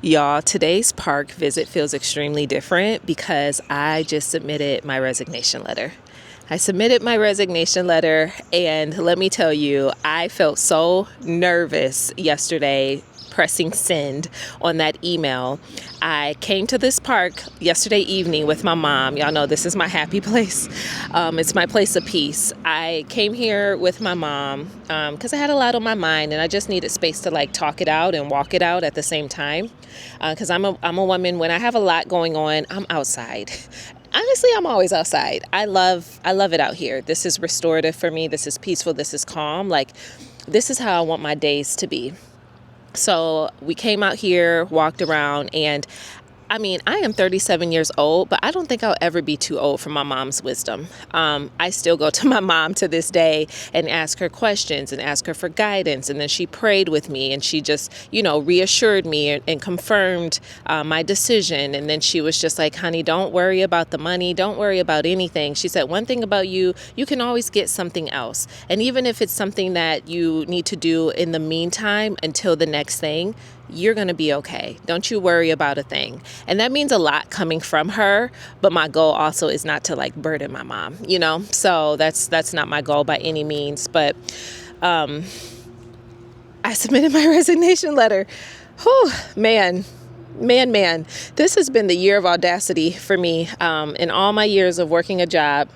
Y'all, today's park visit feels extremely different because I just submitted my resignation letter. I submitted my resignation letter, and let me tell you, I felt so nervous yesterday pressing send on that email. I came to this park yesterday evening with my mom. Y'all know this is my happy place. It's my place of peace. I came here with my mom because I had a lot on my mind and I just needed space to like talk it out and walk it out at the same time. Because I'm a woman, when I have a lot going on, I'm outside. Honestly, I'm always outside. I love it out here. This is restorative for me. This is peaceful. This is calm. Like, this is how I want my days to be. So we came out here, walked around, and I mean, I am 37 years old, but I don't think I'll ever be too old for my mom's wisdom. I still go to my mom to this day and ask her questions and ask her for guidance. And then she prayed with me and she just, reassured me and confirmed my decision. And then she was just like, honey, don't worry about the money. Don't worry about anything. She said, one thing about you, you can always get something else. And even if it's something that you need to do in the meantime until the next thing, you're going to be okay. Don't you worry about a thing. And that means a lot coming from her. But my goal also is not to like burden my mom, so that's not my goal by any means. But I submitted my resignation letter. Whew, man. This has been the year of audacity for me. In all my years of working a job,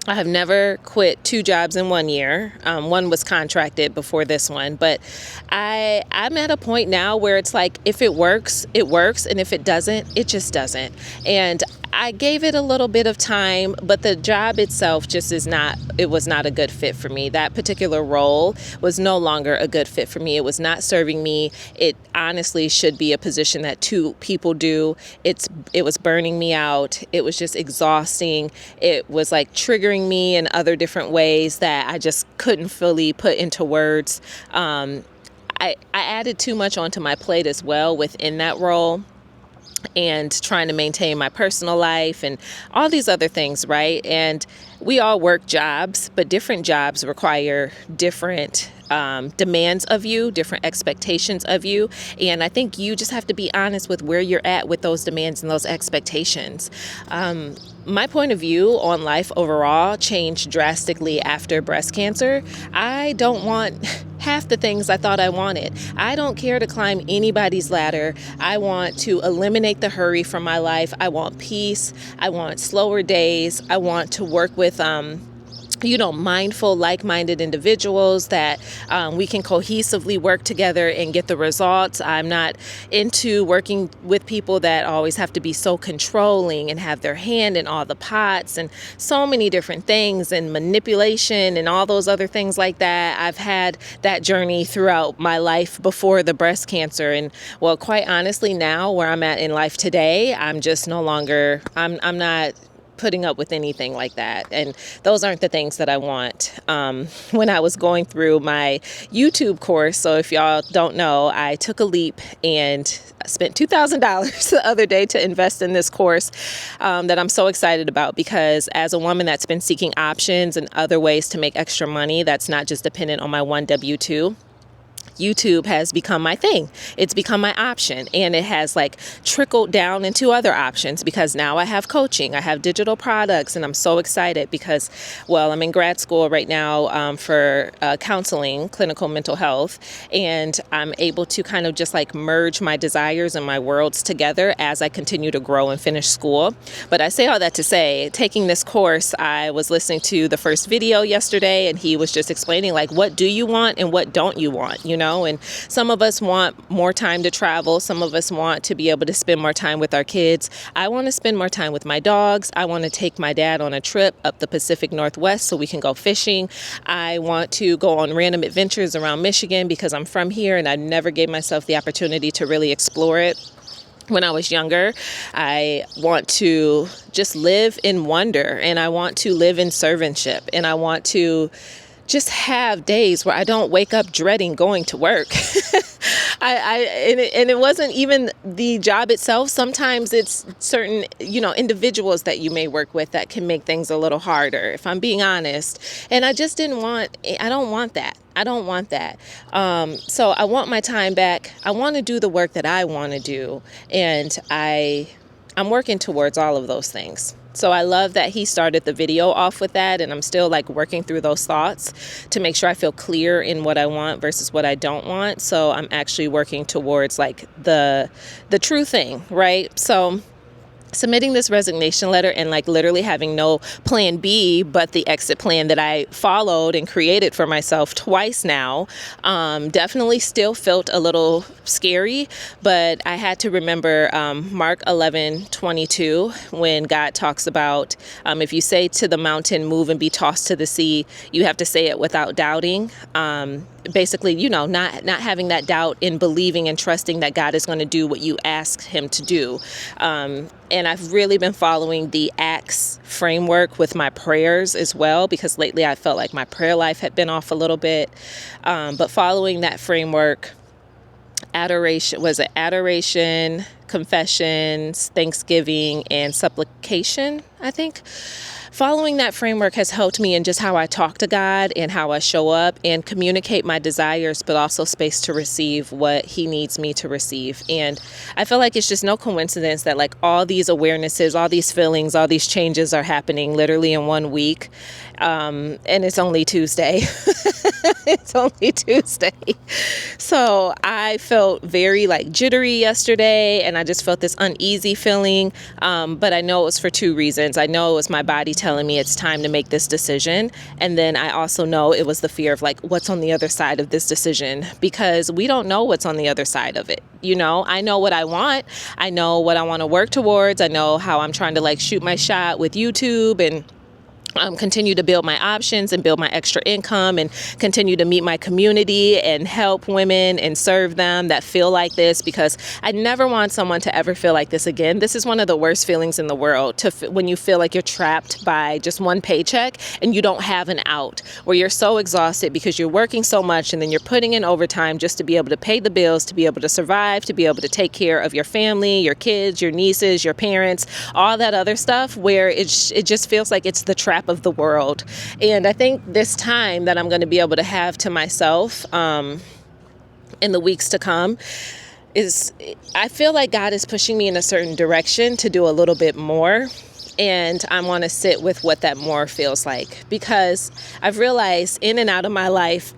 I have never quit 2 jobs in 1 year. One was contracted before this one, but I'm at a point now where it's like, if it works, it works. And if it doesn't, it just doesn't. And I gave it a little bit of time, but the job itself just was not a good fit for me. That particular role was no longer a good fit for me. It was not serving me. It honestly should be a position that 2 people do. It was burning me out. It was just exhausting. It was like triggering me in other different ways that I just couldn't fully put into words. I added too much onto my plate as well within that role, and trying to maintain my personal life and all these other things, right? And we all work jobs, but different jobs require different demands of you, different expectations of you. And I think you just have to be honest with where you're at with those demands and those expectations. My point of view on life overall changed drastically after breast cancer. I don't want half the things I thought I wanted. I don't care to climb anybody's ladder. I want to eliminate the hurry from my life. I want peace. I want slower days. I want to work with mindful, like-minded individuals that we can cohesively work together and get the results. I'm not into working with people that always have to be so controlling and have their hand in all the pots and so many different things and manipulation and all those other things like that. I've had that journey throughout my life before the breast cancer. And well, quite honestly, now where I'm at in life today, I'm just no longer, I'm not putting up with anything like that. And those aren't the things that I want. When I was going through my YouTube course, so if y'all don't know, I took a leap and spent $2,000 the other day to invest in this course that I'm so excited about, because as a woman that's been seeking options and other ways to make extra money that's not just dependent on my one W-2, YouTube has become my thing. It's become my option, and it has like trickled down into other options, because now I have coaching, I have digital products, and I'm so excited because, well, I'm in grad school right now for counseling, clinical mental health, and I'm able to kind of just like merge my desires and my worlds together as I continue to grow and finish school. But I say all that to say, taking this course, I was listening to the first video yesterday, and he was just explaining like, what do you want and what don't you want, and some of us want more time to travel. Some of us want to be able to spend more time with our kids. I want to spend more time with my dogs. I want to take my dad on a trip up the Pacific Northwest so we can go fishing. I want to go on random adventures around Michigan because I'm from here and I never gave myself the opportunity to really explore it when I was younger. I want to just live in wonder, and I want to live in servantship, and I want to just have days where I don't wake up dreading going to work. And it wasn't even the job itself. Sometimes it's certain, individuals that you may work with that can make things a little harder, if I'm being honest. And I don't want that. I don't want that. So I want my time back. I want to do the work that I want to do. And I'm working towards all of those things. So I love that he started the video off with that. And I'm still like working through those thoughts to make sure I feel clear in what I want versus what I don't want. So I'm actually working towards like the true thing, right? So submitting this resignation letter and like literally having no plan B but the exit plan that I followed and created for myself twice now, definitely still felt a little scary. But I had to remember Mark 11:22, when God talks about if you say to the mountain, move and be tossed to the sea, you have to say it without doubting. Basically, not having that doubt in believing and trusting that God is going to do what you ask him to do. And I've really been following the ACTS framework with my prayers as well, because lately I felt like my prayer life had been off a little bit. But following that framework, adoration, confessions, thanksgiving, and supplication, I think. Following that framework has helped me in just how I talk to God and how I show up and communicate my desires, but also space to receive what he needs me to receive. And I feel like it's just no coincidence that like all these awarenesses, all these feelings, all these changes are happening literally in 1 week. And it's only Tuesday. It's only Tuesday. So I felt very like jittery yesterday, and I just felt this uneasy feeling. But I know it was for 2 reasons. I know it was my body telling me it's time to make this decision. And then I also know it was the fear of like, what's on the other side of this decision? Because we don't know what's on the other side of it. I know what I want. I know what I want to work towards. I know how I'm trying to like shoot my shot with YouTube and continue to build my options and build my extra income and continue to meet my community and help women and serve them that feel like this, because I never want someone to ever feel like this again. This is one of the worst feelings in the world, when you feel like you're trapped by just one paycheck and you don't have an out, where you're so exhausted because you're working so much and then you're putting in overtime just to be able to pay the bills, to be able to survive, to be able to take care of your family, your kids, your nieces, your parents, all that other stuff, where it just feels like it's the trap of the world. And I think this time that I'm going to be able to have to myself in the weeks to come I feel like God is pushing me in a certain direction to do a little bit more. And I want to sit with what that more feels like, because I've realized in and out of my life,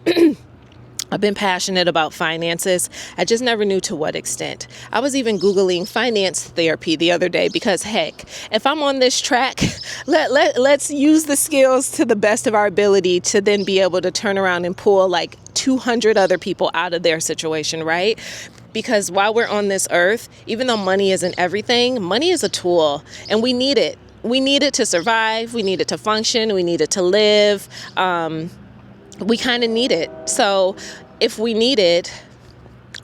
I've been passionate about finances. I just never knew to what extent. I was even Googling finance therapy the other day because, heck, if I'm on this track, let's use the skills to the best of our ability to then be able to turn around and pull like 200 other people out of their situation, right? Because while we're on this earth, even though money isn't everything, money is a tool and we need it. We need it to survive. We need it to function. We need it to live. We kind of need it. So if we need it,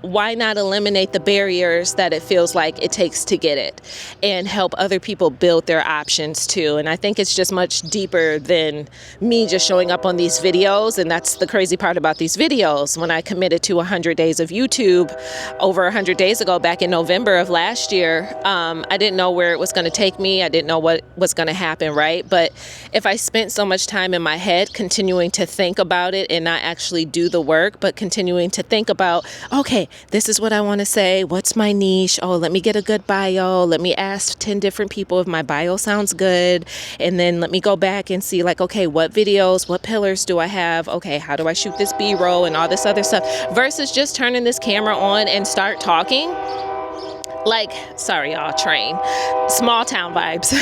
why not eliminate the barriers that it feels like it takes to get it and help other people build their options too? And I think it's just much deeper than me just showing up on these videos. And that's the crazy part about these videos. When I committed to 100 days of YouTube over 100 days ago, back in November of last year, I didn't know where it was going to take me. I didn't know what was going to happen, right? But if I spent so much time in my head continuing to think about it and not actually do the work, but continuing to think about, okay, this is what I want to say. What's my niche? Oh, let me get a good bio. Let me ask 10 different people if my bio sounds good. And then let me go back and see like, okay, what videos, what pillars do I have? Okay, how do I shoot this B-roll and all this other stuff, versus just turning this camera on and start talking. Like, sorry, y'all, train, small town vibes,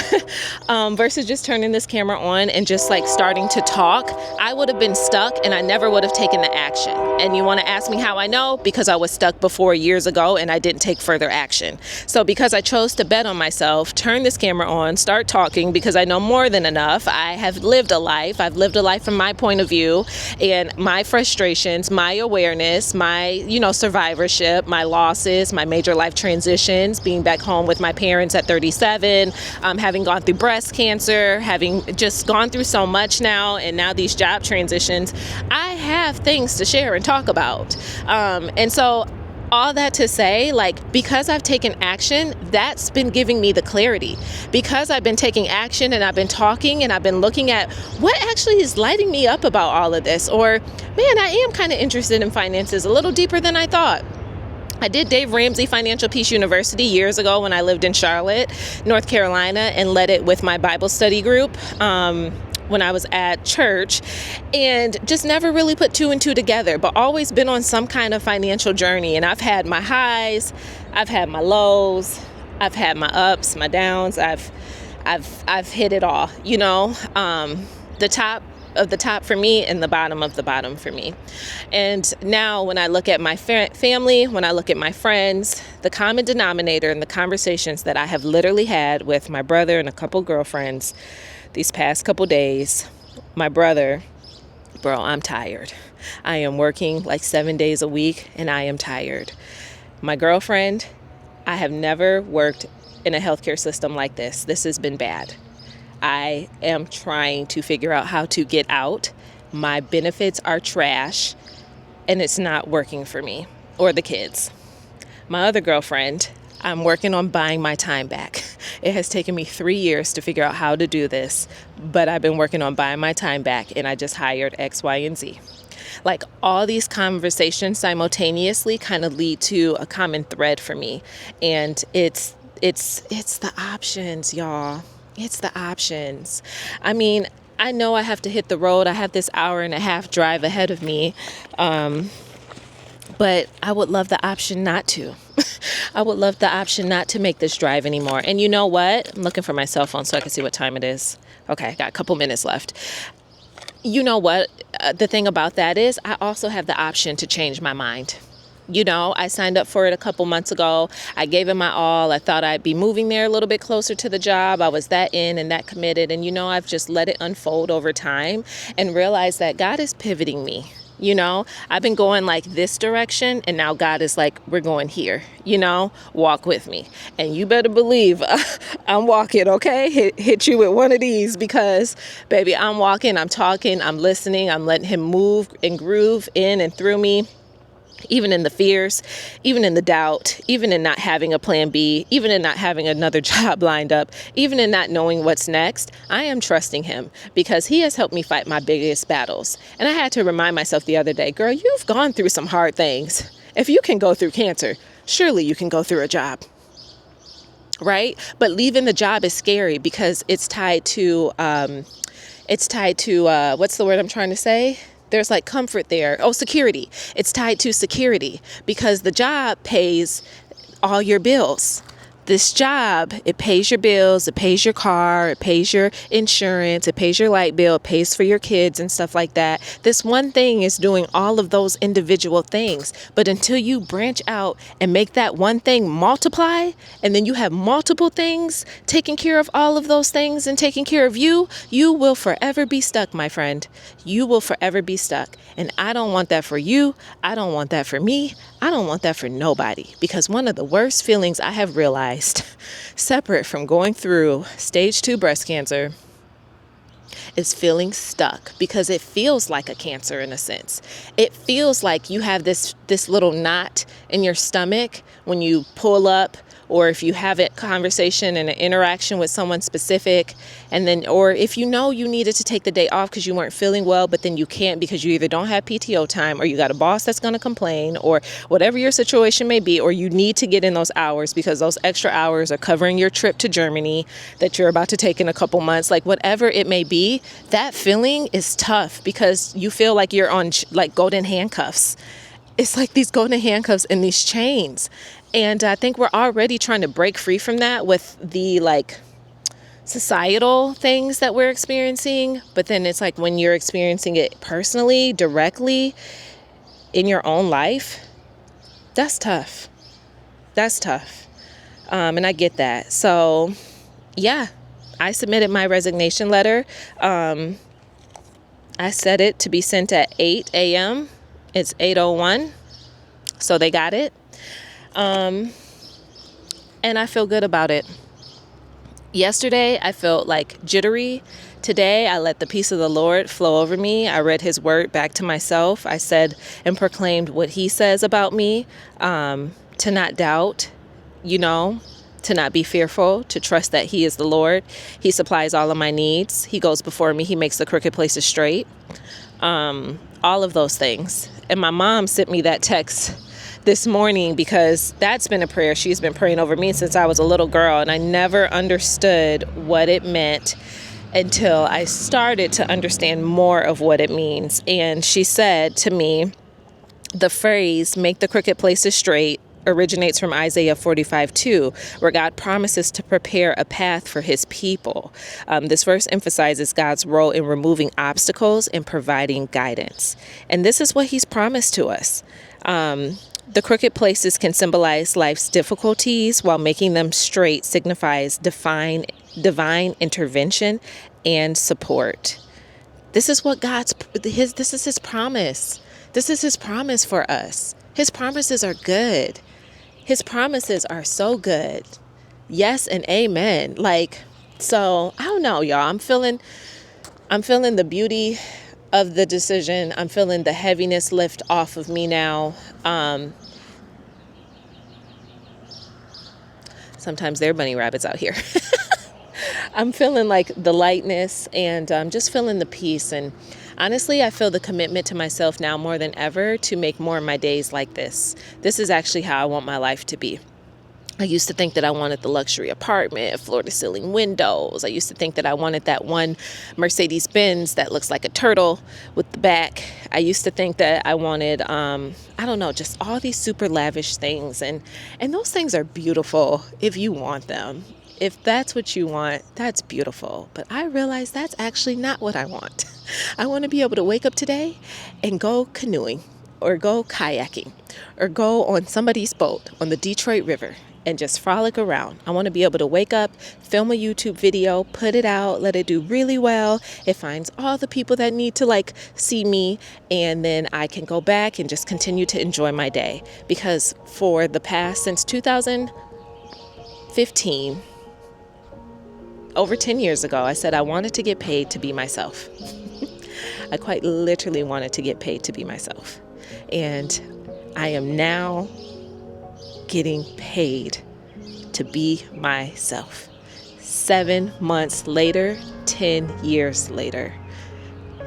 versus just turning this camera on and just like starting to talk. I would have been stuck and I never would have taken the action. And you want to ask me how I know? Because I was stuck before years ago and I didn't take further action. So because I chose to bet on myself, turn this camera on, start talking, because I know more than enough. I have lived a life. I've lived a life from my point of view and my frustrations, my awareness, my, survivorship, my losses, my major life transitions, being back home with my parents at 37, having gone through breast cancer, having just gone through so much now, and now these job transitions. I have things to share and talk about. And so all that to say, like, because I've taken action, that's been giving me the clarity. Because I've been taking action and I've been talking and I've been looking at what actually is lighting me up about all of this. Or, man, I am kind of interested in finances a little deeper than I thought. I did Dave Ramsey Financial Peace University years ago when I lived in Charlotte, North Carolina, and led it with my Bible study group when I was at church, and just never really put two and two together, but always been on some kind of financial journey. And I've had my highs, I've had my lows, I've had my ups, my downs. I've hit it all, the top of the top for me and the bottom of the bottom for me. And now when I look at my family, when I look at my friends, the common denominator in the conversations that I have literally had with my brother and a couple girlfriends these past couple days, my brother, bro, I'm tired. I am working like 7 days a week and I am tired. My girlfriend, I have never worked in a healthcare system like this. This has been bad. I am trying to figure out how to get out. My benefits are trash and it's not working for me or the kids. My other girlfriend, I'm working on buying my time back. It has taken me 3 years to figure out how to do this, but I've been working on buying my time back and I just hired X, Y, and Z. Like, all these conversations simultaneously kind of lead to a common thread for me. And it's the options, y'all. It's the options. I mean, I know I have to hit the road. I have this 1.5-hour drive ahead of me. But I would love the option not to. I would love the option not to make this drive anymore. And you know what? I'm looking for my cell phone so I can see what time it is. Okay, I got a couple minutes left. You know what? The thing about that is I also have the option to change my mind. I signed up for it a couple months ago. I gave it my all. I thought I'd be moving there a little bit closer to the job. I was that in and that committed. And, I've just let it unfold over time and realized that God is pivoting me. I've been going like this direction and now God is like, we're going here, walk with me. And you better believe I'm walking, okay? Hit you with one of these because, baby, I'm walking, I'm talking, I'm listening, I'm letting him move and groove in and through me. Even in the fears, even in the doubt, even in not having a plan B, even in not having another job lined up, even in not knowing what's next, I am trusting him because he has helped me fight my biggest battles. And I had to remind myself the other day, girl, you've gone through some hard things. If you can go through cancer, surely you can go through a job. Right? But leaving the job is scary because it's tied to what's the word I'm trying to say? There's like comfort there. Oh, security. It's tied to security because the job pays all your bills. This job, it pays your bills, it pays your car, it pays your insurance, it pays your light bill, it pays for your kids and stuff like that. This one thing is doing all of those individual things. But until you branch out and make that one thing multiply, and then you have multiple things taking care of all of those things and taking care of you, you will forever be stuck, my friend. You will forever be stuck. And I don't want that for you. I don't want that for me. I don't want that for nobody, because one of the worst feelings I have realized, separate from going through stage 2 breast cancer, is feeling stuck, because it feels like a cancer in a sense. It feels like you have this little knot in your stomach when you pull up, or if you have a conversation and an interaction with someone specific, and then, or if you needed to take the day off because you weren't feeling well, but then you can't because you either don't have PTO time, or you got a boss that's going to complain, or whatever your situation may be, or you need to get in those hours because those extra hours are covering your trip to Germany that you're about to take in a couple months, like whatever it may be. That feeling is tough because you feel like you're on like golden handcuffs. It's like these golden handcuffs and these chains. And I think we're already trying to break free from that with the like societal things that we're experiencing. But then it's like when you're experiencing it personally, directly in your own life, that's tough. That's tough. And I get that. So yeah, I submitted my resignation letter. I set it to be sent at 8 a.m. It's 8:01. So they got it. And I feel good about it. Yesterday, I felt like jittery. Today, I let the peace of the Lord flow over me. I read his word back to myself. I said and proclaimed what he says about me, to not doubt, to not be fearful, to trust that he is the Lord. He supplies all of my needs. He goes before me. He makes the crooked places straight. All of those things. And my mom sent me that text this morning because that's been a prayer she's been praying over me since I was a little girl, and I never understood what it meant until I started to understand more of what it means. And she said to me, the phrase "make the crooked places straight" originates from Isaiah 45:2, where God promises to prepare a path for his people. This verse emphasizes God's role in removing obstacles and providing guidance. And this is what he's promised to us. The crooked places can symbolize life's difficulties, while making them straight signifies divine intervention and support. This is what this is his promise. This is his promise for us. His promises are good. His promises are so good. Yes and amen. So I don't know, y'all. I'm feeling the beauty of the decision. I'm feeling the heaviness lift off of me now. Sometimes there are bunny rabbits out here. I'm feeling like the lightness, and just feeling the peace. And honestly, I feel the commitment to myself now more than ever to make more of my days like this. This is actually how I want my life to be. I used to think that I wanted the luxury apartment, floor-to-ceiling windows. I used to think that I wanted that one Mercedes-Benz that looks like a turtle with the back. I used to think that I wanted, just all these super lavish things. And those things are beautiful if you want them. If that's what you want, that's beautiful. But I realize that's actually not what I want. I want to be able to wake up today and go canoeing, or go kayaking, or go on somebody's boat on the Detroit River and just frolic around. I want to be able to wake up, film a YouTube video, put it out, let it do really well. It finds all the people that need to see me, and then I can go back and just continue to enjoy my day. Because for the past, since 2015, over 10 years ago, I said I wanted to get paid to be myself. I quite literally wanted to get paid to be myself. And I am now getting paid to be myself. 7 months later, 10 years later.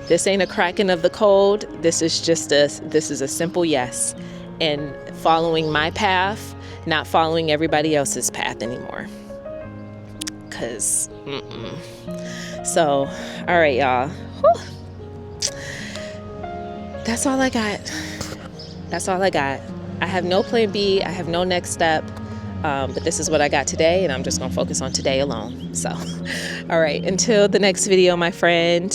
This ain't a cracking of the code. This is a simple yes. And following my path, not following everybody else's path anymore. So, all right, y'all. Whew. That's all I got. I have no plan B. I have no next step. But this is what I got today, and I'm just going to focus on today alone. So, all right. Until the next video, my friend,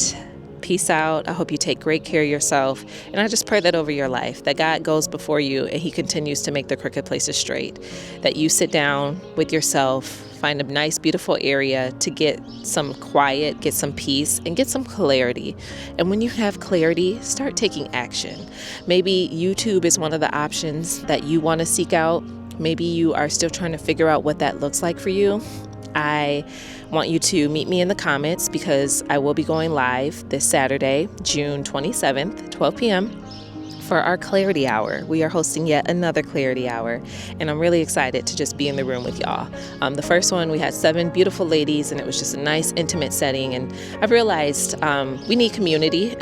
peace out. I hope you take great care of yourself. And I just pray that over your life, that God goes before you and he continues to make the crooked places straight. That you sit down with yourself, find a nice, beautiful area to get some quiet, get some peace, and get some clarity. And when you have clarity, start taking action. Maybe YouTube is one of the options that you want to seek out. Maybe you are still trying to figure out what that looks like for you. I want you to meet me in the comments, because I will be going live this Saturday, June 27th, 12 p.m. for our Clarity Hour. We are hosting yet another Clarity Hour, and I'm really excited to just be in the room with y'all. The first one, we had 7 beautiful ladies, and it was just a nice, intimate setting, and I've realized we need community.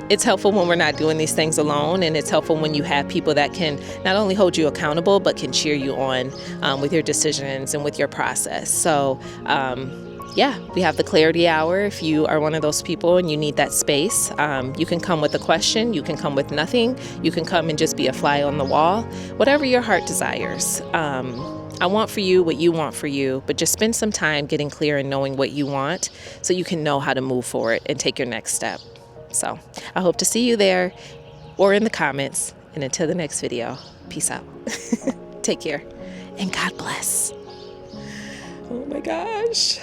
It's helpful when we're not doing these things alone, and it's helpful when you have people that can not only hold you accountable, but can cheer you on with your decisions and with your process. So, we have the Clarity Hour. If you are one of those people and you need that space, you can come with a question, you can come with nothing, you can come and just be a fly on the wall, whatever your heart desires. I want for you what you want for you, but just spend some time getting clear and knowing what you want so you can know how to move forward and take your next step. So I hope to see you there or in the comments. And until the next video, peace out. Take care and God bless. Oh my gosh.